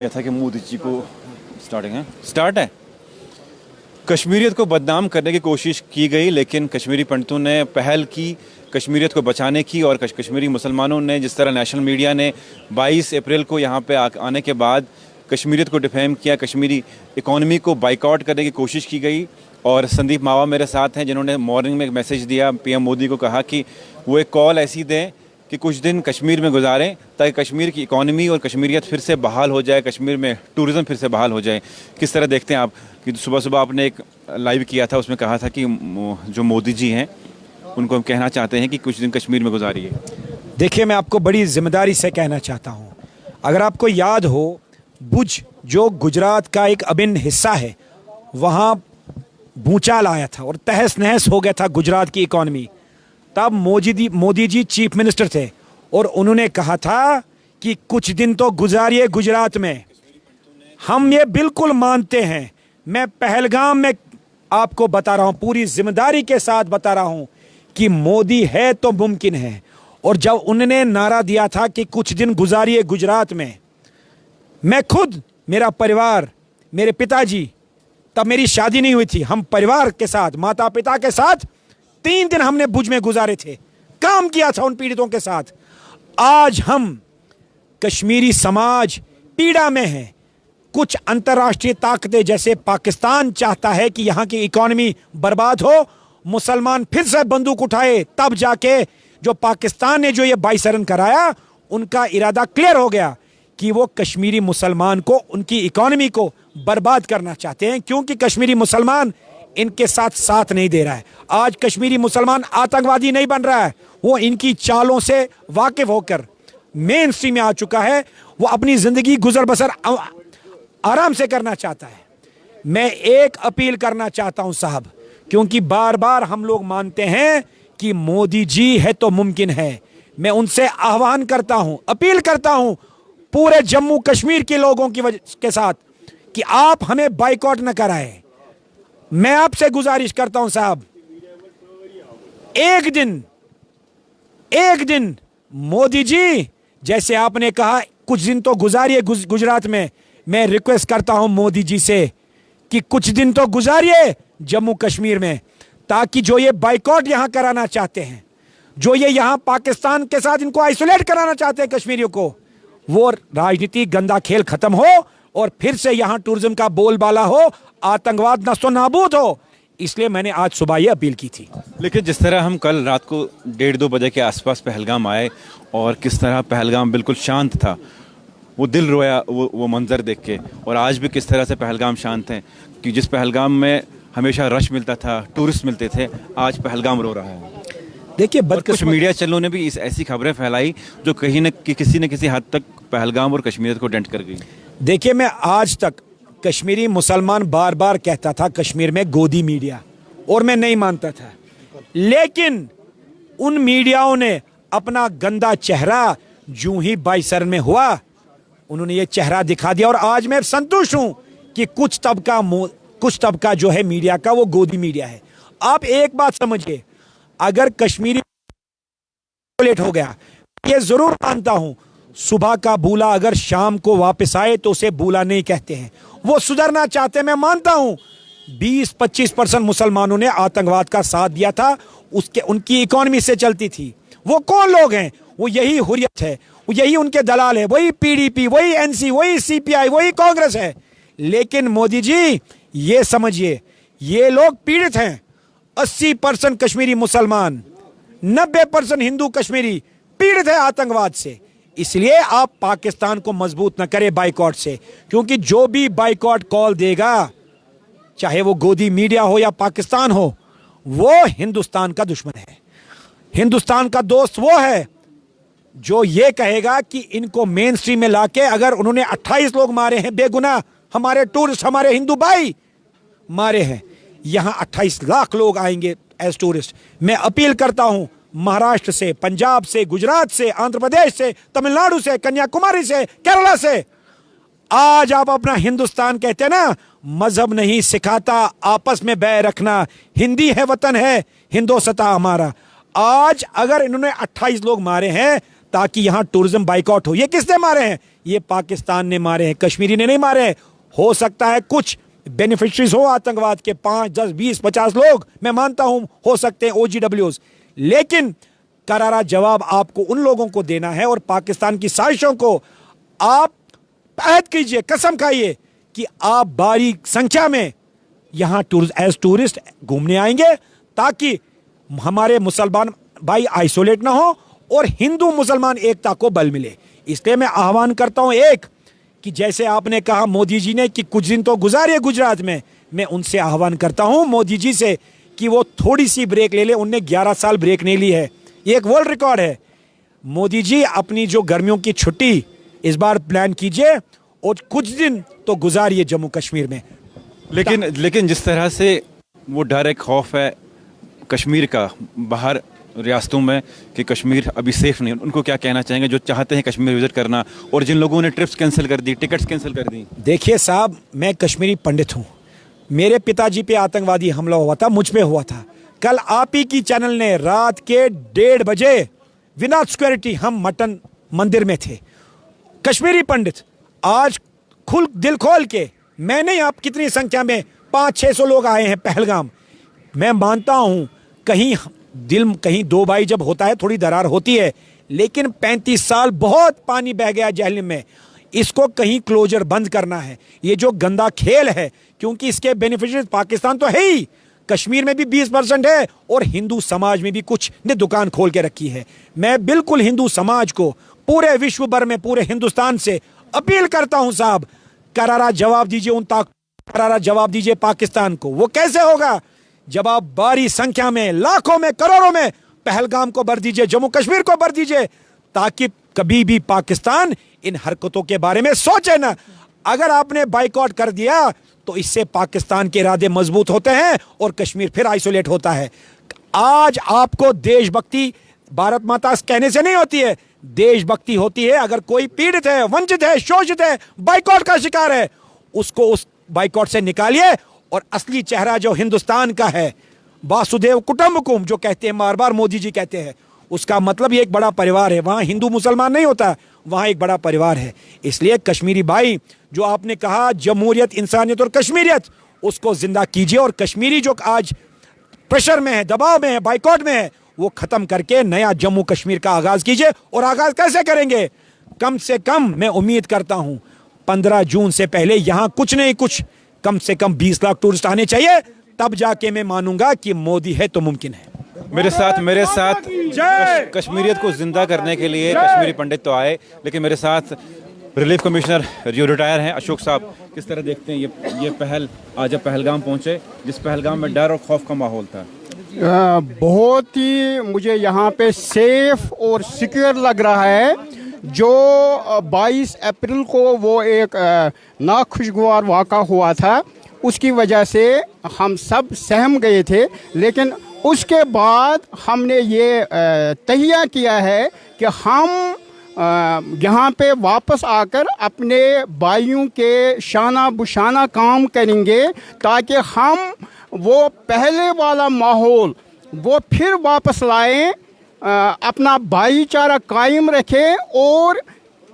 था कि मोदी जी को स्टार्ट है। कश्मीरियत को बदनाम करने की कोशिश की गई, लेकिन कश्मीरी पंडितों ने पहल की कश्मीरियत को बचाने की। और कश्मीरी मुसलमानों ने, जिस तरह नेशनल मीडिया ने 22 अप्रैल को यहाँ पे आने के बाद कश्मीरियत को डिफेम किया, कश्मीरी इकॉनमी को बाइकआउट करने की कोशिश की गई। और संदीप मावा मेरे साथ हैं, जिन्होंने मॉर्निंग में एक मैसेज दिया, पीएम मोदी को कहा कि वो एक कॉल ऐसी दें कि कुछ दिन कश्मीर में गुजारें ताकि कश्मीर की इकॉनमी और कश्मीरियत फिर से बहाल हो जाए, कश्मीर में टूरिज़्म फिर से बहाल हो जाए। किस तरह देखते हैं आप कि सुबह सुबह आपने एक लाइव किया था, उसमें कहा था कि जो मोदी जी हैं उनको हम कहना चाहते हैं कि कुछ दिन कश्मीर में गुजारिए। देखिए, मैं आपको बड़ी जिम्मेदारी से कहना चाहता हूँ, अगर आपको याद हो, भुज जो गुजरात का एक अभिन्न हिस्सा है, वहाँ भूचाल आया था और तहस नहस हो गया था गुजरात की इकॉनमी। तब मोदी जी चीफ मिनिस्टर थे और उन्होंने कहा था कि कुछ दिन तो गुजारिए गुजरात में। हम ये बिल्कुल मानते हैं। मैं पहलगाम में आपको बता रहा हूँ, पूरी जिम्मेदारी के साथ बता रहा हूँ कि मोदी है तो मुमकिन है। और जब उन्होंने नारा दिया था कि कुछ दिन गुजारिए गुजरात में, मैं खुद, मेरा परिवार, मेरे पिताजी, तब मेरी शादी नहीं हुई थी, हम परिवार के साथ, माता पिता के साथ 3 दिन हमने भुज में गुजारे थे, काम किया था उन पीड़ितों के साथ। आज हम कश्मीरी समाज पीड़ा में है। कुछ अंतर्राष्ट्रीय ताकतें जैसे पाकिस्तान चाहता है कि यहाँ की इकॉनमी बर्बाद हो, मुसलमान फिर से बंदूक उठाए, तब जाके जो पाकिस्तान ने जो ये 22 रन कराया, उनका इरादा क्लियर हो गया कि वो कश्मीरी मुसलमान को, उनकी इकॉनमी को बर्बाद करना चाहते हैं, क्योंकि कश्मीरी मुसलमान इनके साथ साथ नहीं दे रहा है। आज कश्मीरी मुसलमान आतंकवादी नहीं बन रहा है, वो इनकी चालों से वाकिफ होकर मेन स्ट्रीम में आ चुका है। वो अपनी जिंदगी गुजर बसर आराम से करना चाहता है। मैं एक अपील करना चाहता हूं साहब, क्योंकि बार बार हम लोग मानते हैं कि मोदी जी है तो मुमकिन है। मैं उनसे आह्वान करता हूं, अपील करता हूं पूरे जम्मू कश्मीर के लोगों की वजह के साथ कि आप हमें बाइकआउट न कराएं। मैं आपसे गुजारिश करता हूं साहब, एक दिन मोदी जी, जैसे आपने कहा कुछ दिन तो गुजारिए गुजरात में, मैं रिक्वेस्ट करता हूं मोदी जी से कि कुछ दिन तो गुजारिए जम्मू कश्मीर में, ताकि जो ये बाइकआउट यहां कराना चाहते हैं, जो ये यहां पाकिस्तान के साथ इनको आइसोलेट कराना चाहते हैं कश्मीरियों को, वो राजनीति गंदा खेल खत्म हो और फिर से यहां टूरिज्म का बोलबाला हो, आतंकवाद नस्तो नाबूद हो। इसलिए मैंने आज सुबह ये अपील की थी। लेकिन जिस तरह हम कल रात को 1:30-2 बजे के आसपास पहलगाम आए और किस तरह पहलगाम बिल्कुल शांत था, वो दिल रोया वो मंजर देख के। और आज भी किस तरह से पहलगाम शांत है कि जिस पहलगाम में हमेशा रश मिलता था, टूरिस्ट मिलते थे, आज पहलगाम रो रहा है। देखिए, कुछ मीडिया चैनलों ने भी ऐसी खबरें फैलाई जो कहीं न किसी हद तक पहलगाम और कश्मीरियत को डेंट कर गई। देखिए, मैं आज तक कश्मीरी मुसलमान बार बार कहता था कश्मीर में गोदी मीडिया, और मैं नहीं मानता था, लेकिन उन मीडियाओं ने अपना गंदा चेहरा जूं ही 22 रन में हुआ, उन्होंने ये चेहरा दिखा दिया। और आज मैं संतुष्ट हूं कि कुछ तबका जो है मीडिया का, वो गोदी मीडिया है। आप एक बात समझिए, अगर कश्मीरी लेट हो गया, ये जरूर मानता हूं, सुबह का बूला अगर शाम को वापस आए तो उसे बूला नहीं कहते हैं। वो सुधरना चाहते हैं, मैं मानता हूं। 20-25% मुसलमानों ने आतंकवाद का साथ दिया था, उनकी इकॉनमी से चलती थी। वो कौन लोग हैं? वो यही हुर्रियत है, वो यही उनके दलाल है, वही पीडीपी, वही एनसी, वही सीपीआई, वही कांग्रेस है। लेकिन मोदी जी ये समझिए, ये लोग पीड़ित हैं। 80% कश्मीरी मुसलमान, 90% हिंदू कश्मीरी पीड़ित है आतंकवाद से। इसलिए आप पाकिस्तान को मजबूत न करें बाइकआउट से, क्योंकि जो भी बाइकआउट कॉल देगा, चाहे वो गोदी मीडिया हो या पाकिस्तान हो, वो हिंदुस्तान का दुश्मन है। हिंदुस्तान का दोस्त वो है जो ये कहेगा कि इनको मेन स्ट्रीम में लाके, अगर उन्होंने 28 लोग मारे हैं बेगुनाह, हमारे टूरिस्ट, हमारे हिंदू भाई मारे हैं, यहां 28 लाख लोग आएंगे एज टूरिस्ट। मैं अपील करता हूं महाराष्ट्र से, पंजाब से, गुजरात से, आंध्र प्रदेश से, तमिलनाडु से, कन्याकुमारी से, केरला से, आज आप अपना हिंदुस्तान कहते हैं ना, मजहब नहीं सिखाता आपस में बैर रखना, हिंदी है वतन है, हिंदुस्तान हमारा। आज अगर इन्होंने 28 लोग मारे हैं ताकि यहां टूरिज्म बाइकआउट हो, ये किसने मारे हैं? ये पाकिस्तान ने मारे हैं, कश्मीरी ने नहीं मारे हैं। हो सकता है कुछ बेनिफिशरीज हो आतंकवाद के, 5, 10, 20, 50 लोग मैं मानता हूं हो सकते हैं OGWs, लेकिन करारा जवाब आपको उन लोगों को देना है और पाकिस्तान की साजिशों को आप अहद कीजिए, कसम खाइए कि आप बड़ी संख्या में यहां एज टूरिस्ट घूमने आएंगे ताकि हमारे मुसलमान भाई आइसोलेट ना हो और हिंदू मुसलमान एकता को बल मिले। इसलिए मैं आह्वान करता हूं एक कि जैसे आपने कहा मोदी जी ने कि कुछ दिन तो गुजारे गुजरात में, मैं उनसे आह्वान करता हूं मोदी जी से कि वो थोड़ी सी ब्रेक ले ले। उनने 11 साल ब्रेक नहीं ली है, ये एक वर्ल्ड रिकॉर्ड है। मोदी जी अपनी जो गर्मियों की छुट्टी इस बार प्लान कीजिए और कुछ दिन तो गुजारिए जम्मू कश्मीर में। लेकिन जिस तरह से वो डर है, खौफ है कश्मीर का बाहर रियासतों में कि कश्मीर अभी सेफ नहीं, उनको क्या कहना चाहेंगे जो चाहते हैं कश्मीर विजिट करना और जिन लोगों ने ट्रिप्स कैंसिल कर दी, टिकट्स कैंसिल कर दी? देखिए साहब, मैं कश्मीरी पंडित हूं, मेरे पिताजी पे आतंकवादी हमला हुआ था, मुझ पे हुआ था। कल आप ही की चैनल ने रात के 1:30 बजे विदाउट सिक्योरिटी हम मटन मंदिर में थे, कश्मीरी पंडित आज दिल खोल के, मैं नहीं आप कितनी संख्या में 500-600 लोग आए हैं पहलगाम। मैं मानता हूं कहीं दो भाई जब होता है थोड़ी दरार होती है, लेकिन 35 साल बहुत पानी बह गया जहलम में, इसको कहीं क्लोजर बंद करना है। ये जो गंदा खेल है, क्योंकि इसके बेनिफिशियरी पाकिस्तान तो है ही, कश्मीर में भी 20% है और हिंदू समाज में भी कुछ ने दुकान खोल के रखी है। मैं बिल्कुल हिंदू समाज को पूरे विश्व भर में, पूरे हिंदुस्तान से अपील करता हूं साहब, करारा जवाब दीजिए करारा जवाब दीजिए पाकिस्तान को। वो कैसे होगा जब आप बड़ी संख्या में, लाखों में, करोड़ों में पहलगाम को भर दीजिए, जम्मू कश्मीर को भर दीजिए, ताकि कभी भी पाकिस्तान इन हरकतों के बारे में सोचे ना। अगर आपने बाइकआउट कर दिया तो इससे पाकिस्तान के इरादे मजबूत होते हैं और कश्मीर फिर आइसोलेट होता है। आज आपको देशभक्ति भारत माता कहने से नहीं होती है, देशभक्ति होती है अगर कोई पीड़ित है, वंचित है, शोषित है, बाइकआउट का शिकार है, उसको उस बाइकआउट से निकालिए और असली चेहरा जो हिंदुस्तान का है, वासुदेव कुटुंबकम जो कहते हैं बार बार मोदी जी कहते हैं, उसका मतलब ये एक बड़ा परिवार है। वहां हिंदू मुसलमान नहीं होता, वहां एक बड़ा परिवार है। इसलिए कश्मीरी भाई, जो आपने कहा जमहूरियत, इंसानियत और कश्मीरियत, उसको जिंदा कीजिए और कश्मीरी जो आज प्रेशर में है, दबाव में है, बाइकआउट में है, वो खत्म करके नया जम्मू कश्मीर का आगाज कीजिए। और आगाज कैसे करेंगे? कम से कम मैं उम्मीद करता हूं 15 जून से पहले यहां कुछ नहीं कुछ कम से कम 20 लाख टूरिस्ट आने चाहिए, तब जाके मैं मानूंगा कि मोदी है तो मुमकिन है। मेरे साथ कश्मीरियत को जिंदा करने के लिए कश्मीरी पंडित तो आए, लेकिन मेरे साथ रिलीफ कमिश्नर जो रिटायर हैं अशोक साहब, किस तरह देखते हैं ये पहल? आज जब पहलगाम पहुंचे, जिस पहलगाम में डर और खौफ का माहौल था, बहुत ही मुझे यहाँ पे सेफ और सिक्योर लग रहा है। जो 22 अप्रैल को वो एक नाखुशगवार वाक़ा हुआ था, उसकी वजह से हम सब सहम गए थे, लेकिन उसके बाद हमने ये तहिया किया है कि हम यहाँ पे वापस आकर अपने भाइयों के शाना बुशाना काम करेंगे, ताकि हम वो पहले वाला माहौल वो फिर वापस लाएं, अपना भाईचारा कायम रखें और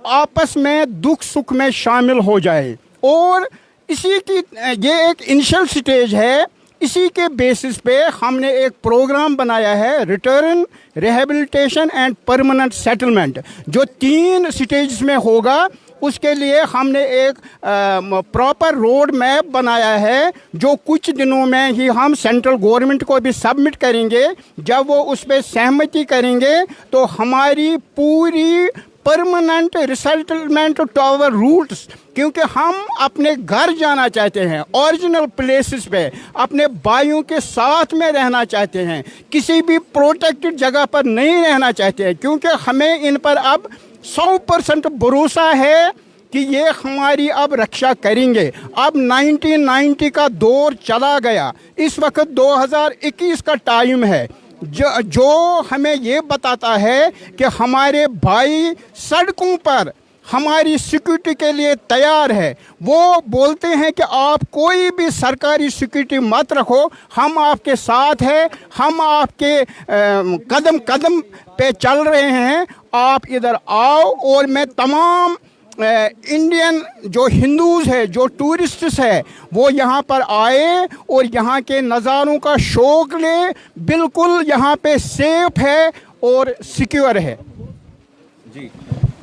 आपस में दुख सुख में शामिल हो जाए। और इसी की ये एक इनिशियल स्टेज है, इसी के बेसिस पे हमने एक प्रोग्राम बनाया है, return, rehabilitation and permanent settlement, जो 3 स्टेज में होगा। उसके लिए हमने एक प्रॉपर रोड मैप बनाया है, जो कुछ दिनों में ही हम सेंट्रल गवर्नमेंट को भी सबमिट करेंगे। जब वो उस पर सहमति करेंगे तो हमारी पूरी permanent resettlement to our roots, क्योंकि हम अपने घर जाना चाहते हैं, ओरिजिनल प्लेसेस पे अपने भाइयों के साथ में रहना चाहते हैं, किसी भी प्रोटेक्टेड जगह पर नहीं रहना चाहते हैं, क्योंकि हमें इन पर अब 100% भरोसा है कि ये हमारी अब रक्षा करेंगे। अब 1990 का दौर चला गया, इस वक्त 2021 का टाइम है, जो हमें ये बताता है कि हमारे भाई सड़कों पर हमारी सिक्योरिटी के लिए तैयार है। वो बोलते हैं कि आप कोई भी सरकारी सिक्योरिटी मत रखो, हम आपके साथ हैं, हम आपके कदम कदम पे चल रहे हैं, आप इधर आओ। और मैं तमाम इंडियन जो हिंदूज़ है, जो टूरिस्ट्स है, वो यहाँ पर आए और यहाँ के नज़ारों का शौक़ ले। बिल्कुल यहाँ पे सेफ है और सिक्योर है। जी,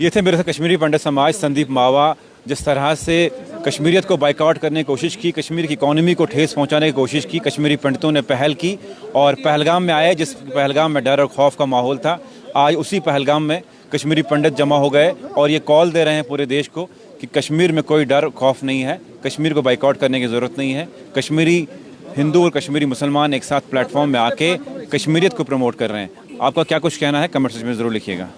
ये थे मेरे साथ कश्मीरी पंडित समाज संदीप मावा। जिस तरह से कश्मीरियत को बाइकआउट करने की कोशिश की, कश्मीर की इकॉनमी को ठेस पहुंचाने की कोशिश की, कश्मीरी पंडितों ने पहल की और पहलगाम में आए। जिस पहलगाम में डर और खौफ का माहौल था, आज उसी पहलगाम में कश्मीरी पंडित जमा हो गए और ये कॉल दे रहे हैं पूरे देश को कि कश्मीर में कोई डर खौफ नहीं है, कश्मीर को बाइकआउट करने की ज़रूरत नहीं है। कश्मीरी हिंदू और कश्मीरी मुसलमान एक साथ प्लेटफॉर्म में आके कश्मीरियत को प्रमोट कर रहे हैं। आपका क्या कुछ कहना है, कमेंट सेक्शन में ज़रूर लिखिएगा।